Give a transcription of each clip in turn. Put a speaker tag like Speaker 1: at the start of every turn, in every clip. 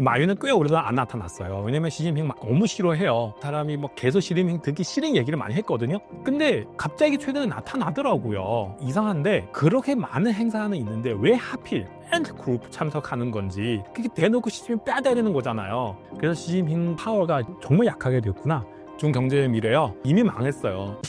Speaker 1: 마유는 꽤 오래도안 나타났어요. 왜냐면 시진핑 막 너무 싫어해요. 사람이 뭐 계속 시진핑 듣기 싫은 얘기를 많이 했거든요. 근데 갑자기 최근에 나타나더라고요. 이상한데 그렇게 많은 행사는 있는데 왜 하필 앤트 그룹 참석하는 건지 그게 대놓고 시진핑 빼앗아내는 거잖아요. 그래서 시진핑 파워가 정말 약하게 되었구나. 중경제의 미래요. 이미 망했어요.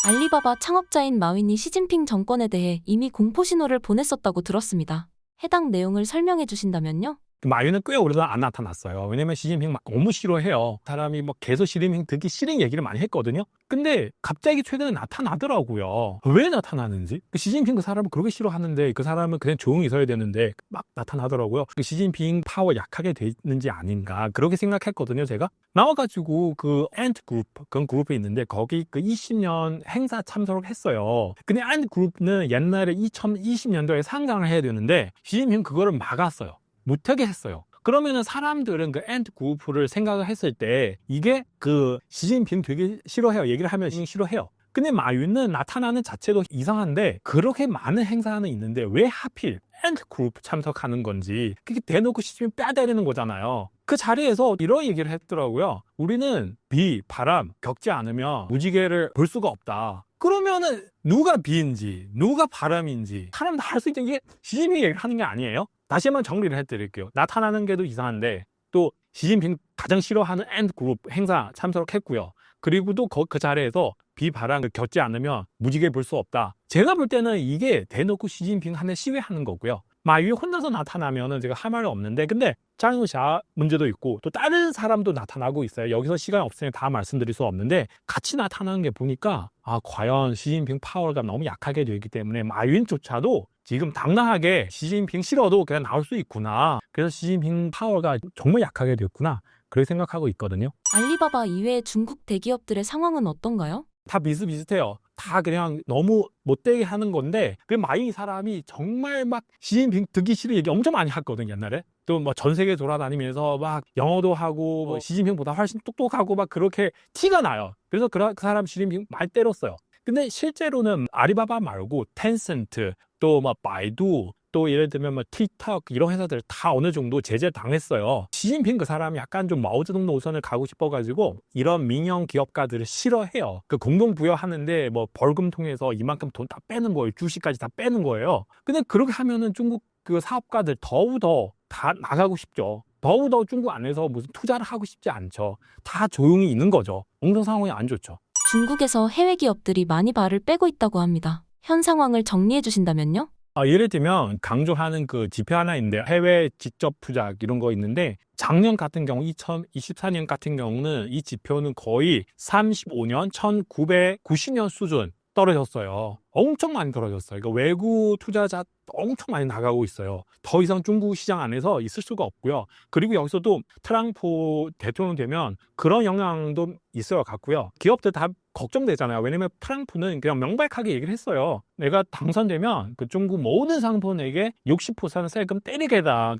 Speaker 2: 알리바바 창업자인 마윈이 시진핑 정권에 대해 이미 공포 신호를 보냈었다고 들었습니다. 해당 내용을 설명해 주신다면요?
Speaker 1: 마유는 꽤 오래도안 나타났어요. 왜냐면 시진핑 막 너무 싫어해요. 사람이 뭐 계속 시진핑 듣기 싫은 얘기를 많이 했거든요. 근데 갑자기 최근에 나타나더라고요. 왜 나타나는지? 시진핑 그 사람을 그렇게 싫어하는데 그 사람은 그냥 조용히 있어야 되는데 막 나타나더라고요. 시진핑 파워 약하게 돼 있는지 아닌가 그렇게 생각했거든요. 제가 나와가지고 그 앤트 그룹 그런 그룹이 있는데 거기 그 20년 행사 참석을 했어요. 근데 앤트 그룹은 옛날에 2020년도에 상장을 해야 되는데 시진핑 그거를 막았어요. 못하게 했어요. 그러면은 사람들은 그 앤트 그룹을 생각을 했을 때 이게 그 시진핑 되게 싫어해요. 얘기를 하면 시진핑 싫어해요. 근데 마유는 나타나는 자체도 이상한데 그렇게 많은 행사는 있는데 왜 하필 앤트 그룹 참석하는 건지 그게 대놓고 시진핑 빼앗아내는 거잖아요. 그 자리에서 이런 얘기를 했더라고요. 우리는 비, 바람 겪지 않으면 무지개를 볼 수가 없다. 그러면은 누가 비인지 누가 바람인지 사람 다 알 수 있는 게 시진핑이 얘기를 하는 게 아니에요? 다시 한번 정리를 해드릴게요. 나타나는 게도 이상한데 또 시진핑 가장 싫어하는 앤트 그룹 행사 참석했고요. 그리고 또 그 자리에서 비바람을 겪지 않으면 무지개 볼 수 없다. 제가 볼 때는 이게 대놓고 시진핑한테 시위하는 거고요. 마유 혼자서 나타나면은 제가 할 말은 없는데 근데 장유샤 문제도 있고 또 다른 사람도 나타나고 있어요. 여기서 시간 없으니 다 말씀드릴 수 없는데 같이 나타나는 게 보니까 과연 시진핑 파워가 너무 약하게 되기 때문에 마유인조차도 지금 당당하게 시진핑 싫어도 그냥 나올 수 있구나. 그래서 시진핑 파워가 정말 약하게 되었구나. 그렇게 생각하고 있거든요.
Speaker 2: 알리바바 이외의 중국 대기업들의 상황은 어떤가요?
Speaker 1: 다 비슷비슷해요. 다 그냥 너무 못되게 하는 건데 그 마이 사람이 정말 막 시진핑 듣기 싫은 얘기 엄청 많이 했거든요. 옛날에 또 뭐 전 세계 돌아다니면서 막 영어도 하고 뭐 시진핑보다 훨씬 똑똑하고 막 그렇게 티가 나요. 그래서 그 사람 시진핑 많이 때렸어요. 근데 실제로는 알리바바 말고 텐센트 또 뭐 바이두 또 예를 들면 뭐 틱톡 이런 회사들 다 어느 정도 제재 당했어요. 시진핑 그 사람이 약간 좀 마오쩌둥 노선을 가고 싶어가지고 이런 민영 기업가들을 싫어해요. 그 공동 부여하는데 뭐 벌금 통해서 이만큼 돈 다 빼는 거예요. 주식까지 다 빼는 거예요. 근데 그렇게 하면은 중국 그 사업가들 더욱더 다 나가고 싶죠. 더욱더 중국 안에서 무슨 투자를 하고 싶지 않죠. 다 조용히 있는 거죠. 엉뚱 상황이 안 좋죠.
Speaker 2: 중국에서 해외 기업들이 많이 발을 빼고 있다고 합니다. 현 상황을 정리해 주신다면요?
Speaker 1: 예를 들면 강조하는 그 지표 하나 있는데 해외 직접 투자 이런 거 있는데 작년 같은 경우 2024년 같은 경우는 이 지표는 거의 35년 1990년 수준 떨어졌어요. 엄청 많이 떨어졌어요. 그러니까 외국 투자자 엄청 많이 나가고 있어요. 더 이상 중국 시장 안에서 있을 수가 없고요. 그리고 여기서도 트럼프 대통령 되면 그런 영향도 있어요. 같고요. 기업들 다 걱정되잖아요. 왜냐면 트럼프는 그냥 명백하게 얘기를 했어요. 내가 당선되면 그 중국 모든 상품에게 60% 세금 때리겠다.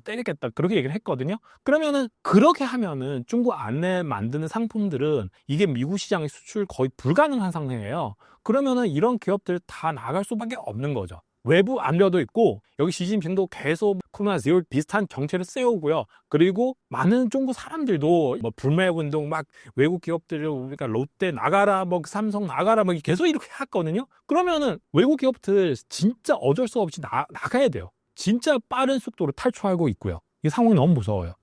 Speaker 1: 그렇게 얘기를 했거든요. 그러면은 그렇게 하면은 중국 안에 만드는 상품들은 이게 미국 시장에 수출 거의 불가능한 상황이에요. 그러면은 이런 기업들 다 나갈 수밖에 없는 거죠. 외부 압력도 있고 여기 시진핑도 계속 코로나 제로 비슷한 정책을 세우고요. 그리고 많은 중국 사람들도 뭐 불매운동 막 외국 기업들을 우리가 롯데 나가라 뭐 삼성 나가라 뭐 계속 이렇게 했거든요. 그러면은 외국 기업들 진짜 어쩔 수 없이 나가야 돼요. 진짜 빠른 속도로 탈출하고 있고요. 이 상황이 너무 무서워요.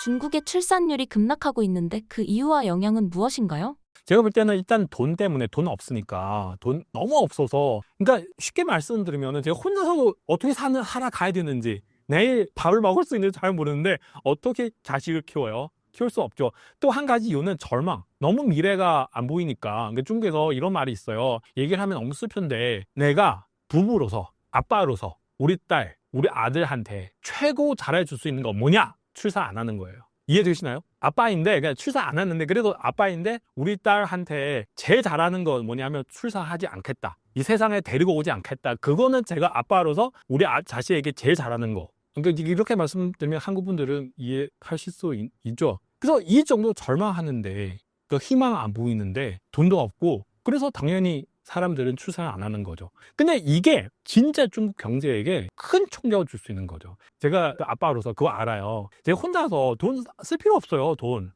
Speaker 2: 중국의 출산율이 급락하고 있는데 그 이유와 영향은 무엇인가요?
Speaker 1: 제가 볼 때는 일단 돈 때문에 돈 없으니까 돈 너무 없어서 그러니까 쉽게 말씀드리면 제가 혼자서 어떻게 살아가야 되는지 내일 밥을 먹을 수 있는지 잘 모르는데 어떻게 자식을 키워요? 키울 수 없죠. 또 한 가지 이유는 절망. 너무 미래가 안 보이니까. 그러니까 중국에서 이런 말이 있어요. 얘기를 하면 너무 슬픈데 내가 부부로서 아빠로서 우리 딸, 우리 아들한테 최고 잘해줄 수 있는 건 뭐냐? 출산 안 하는 거예요. 이해되시나요? 아빠인데 그냥 출산 안 했는데 그래도 아빠인데 우리 딸한테 제일 잘하는 건 뭐냐면 출산하지 않겠다. 이 세상에 데리고 오지 않겠다. 그거는 제가 아빠로서 우리 자식에게 제일 잘하는 거. 그러니까 이렇게 말씀드리면 한국 분들은 이해하실 수 있죠. 그래서 이 정도 절망하는데 그 희망 안 보이는데 돈도 없고 그래서 당연히 사람들은 출산을 안 하는 거죠. 근데 이게 진짜 중국 경제에게 큰 충격을 줄 수 있는 거죠. 제가 아빠로서 그거 알아요. 제가 혼자서 돈 쓸 필요 없어요. 돈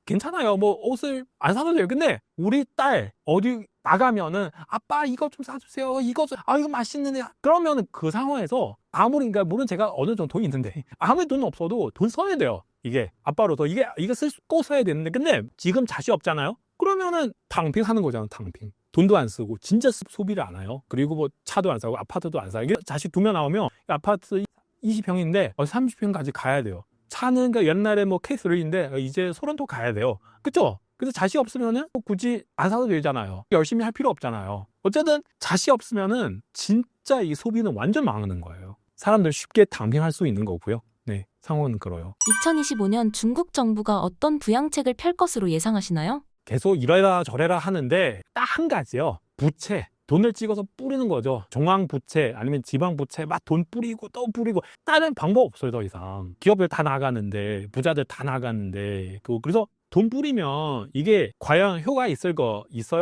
Speaker 1: 괜찮아요. 뭐 옷을 안 사도 돼요. 근데 우리 딸 어디 나가면은 아빠 이거 좀 사주세요. 이거 맛있는데 그러면은 그 상황에서 아무리 그러니까 물론 제가 어느 정도 돈이 있는데 아무리 돈 없어도 돈 써야 돼요. 이게 아빠로서 이게 꼭 써야 되는데 근데 지금 자식 없잖아요. 그러면은 당핑 하는 거잖아. 당핑. 돈도 안 쓰고 진짜 소비를 안 해요. 그리고 뭐 차도 안 사고 아파트도 안 사고 자식 2명 나오면 아파트 20평인데 30평까지 가야 돼요. 차는 그 옛날에 뭐 K3인데 이제 소렌토 가야 돼요. 그쵸? 그래서 자식 없으면은 굳이 안 사도 되잖아요. 열심히 할 필요 없잖아요. 어쨌든 자식 없으면은 진짜 이 소비는 완전 망하는 거예요. 사람들 쉽게 당빙할 수 있는 거고요. 네, 상황은 그래요.
Speaker 2: 2025년 중국 정부가 어떤 부양책을 펼 것으로 예상하시나요?
Speaker 1: 계속 이래라 저래라 하는데 딱 한 가지요. 부채. 돈을 찍어서 뿌리는 거죠. 중앙부채 아니면 지방부채 막 돈 뿌리고 또 뿌리고 다른 방법 없어요. 더 이상. 기업들 다 나가는데 부자들 다 나가는데 그래서 돈 뿌리면 이게 과연 효과가 있어요?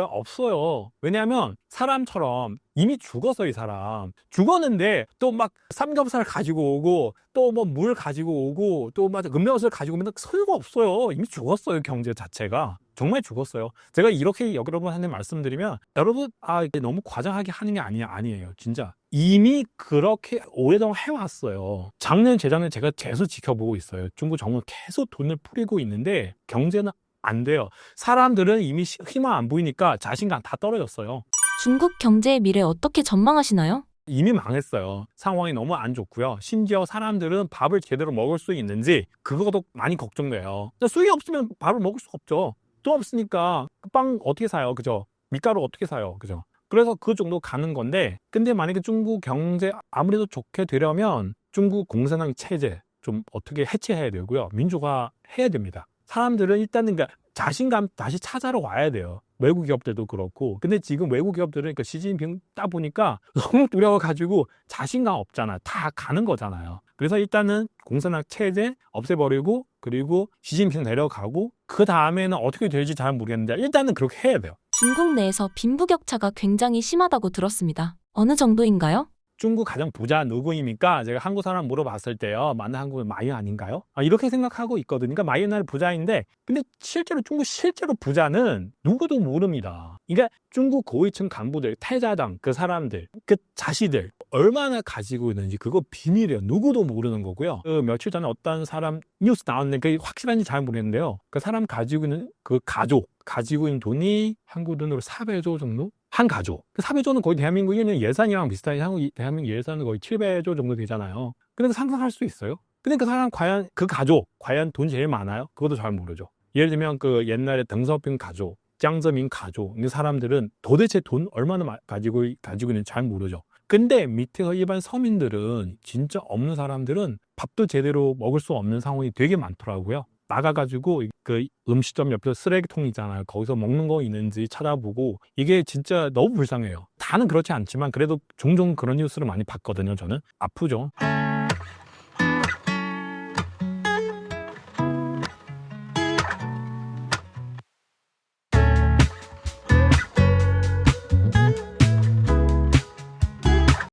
Speaker 1: 없어요. 왜냐하면 사람처럼 이미 죽었어요. 이 사람 죽었는데 또 막 삼겹살 가지고 오고 또 뭐 물 가지고 오고 또 막 음료수를 가지고 오면 소용가 없어요. 이미 죽었어요. 경제 자체가 정말 죽었어요. 제가 이렇게 여러분한테 말씀드리면 여러분 이게 너무 과장하게 하는 게 아니에요. 진짜 이미 그렇게 오래동안 해왔어요. 작년 재작년 제가 계속 지켜보고 있어요. 중국 정부는 계속 돈을 뿌리고 있는데 경제는 안 돼요. 사람들은 이미 희망 안 보이니까 자신감 다 떨어졌어요.
Speaker 2: 중국 경제의 미래 어떻게 전망하시나요?
Speaker 1: 이미 망했어요. 상황이 너무 안 좋고요. 심지어 사람들은 밥을 제대로 먹을 수 있는지 그것도 많이 걱정돼요. 수익이 없으면 밥을 먹을 수 없죠. 돈 없으니까 빵 어떻게 사요? 그죠? 밀가루 어떻게 사요? 그죠? 그래서 그 정도 가는 건데 근데 만약에 중국 경제 아무래도 좋게 되려면 중국 공산당 체제 좀 어떻게 해체해야 되고요. 민주화 해야 됩니다. 사람들은 일단은 그러니까 자신감 다시 찾아러 와야 돼요. 외국 기업들도 그렇고. 근데 지금 외국 기업들은 그러니까 시진핑 따 보니까 너무 두려워가지고 자신감 없잖아. 다 가는 거잖아요. 그래서 일단은 공산당 체제 없애버리고 그리고 시진핑 내려가고 그 다음에는 어떻게 될지 잘 모르겠는데 일단은 그렇게 해야 돼요.
Speaker 2: 중국 내에서 빈부격차가 굉장히 심하다고 들었습니다. 어느 정도인가요?
Speaker 1: 중국 가장 부자 누구입니까? 제가 한국 사람 물어봤을 때요. 맞는 한국은 마이 아닌가요? 이렇게 생각하고 있거든요. 그러니까 마이 옛날에 부자인데 근데 실제로 중국 실제로 부자는 누구도 모릅니다. 그러니까 중국 고위층 간부들, 태자당 그 사람들, 그 자식들 얼마나 가지고 있는지 그거 비밀이에요. 누구도 모르는 거고요. 그 며칠 전에 어떤 사람 뉴스 나왔는데 그게 확실한지 잘 모르겠는데요. 그 사람 가지고 있는 그 가지고 있는 돈이 한국 돈으로 400조 정도? 한 가족. 그 400조는 거의 대한민국 1년 예산이랑 비슷하게 대한민국 예산은 거의 700조 정도 되잖아요. 근데 상상할 수 있어요? 근데 그 사람 과연 그 가족 과연 돈 제일 많아요? 그것도 잘 모르죠. 예를 들면 그 옛날에 덩서핑 가족, 짱저민 가족 이 사람들은 도대체 돈 얼마나 가지고 있는지 잘 모르죠. 근데 밑에서 일반 서민들은 진짜 없는 사람들은 밥도 제대로 먹을 수 없는 상황이 되게 많더라고요. 나가가지고 그 음식점 옆에 쓰레기통 있잖아요. 거기서 먹는 거 있는지 찾아보고 이게 진짜 너무 불쌍해요. 다는 그렇지 않지만 그래도 종종 그런 뉴스를 많이 봤거든요. 저는 아프죠.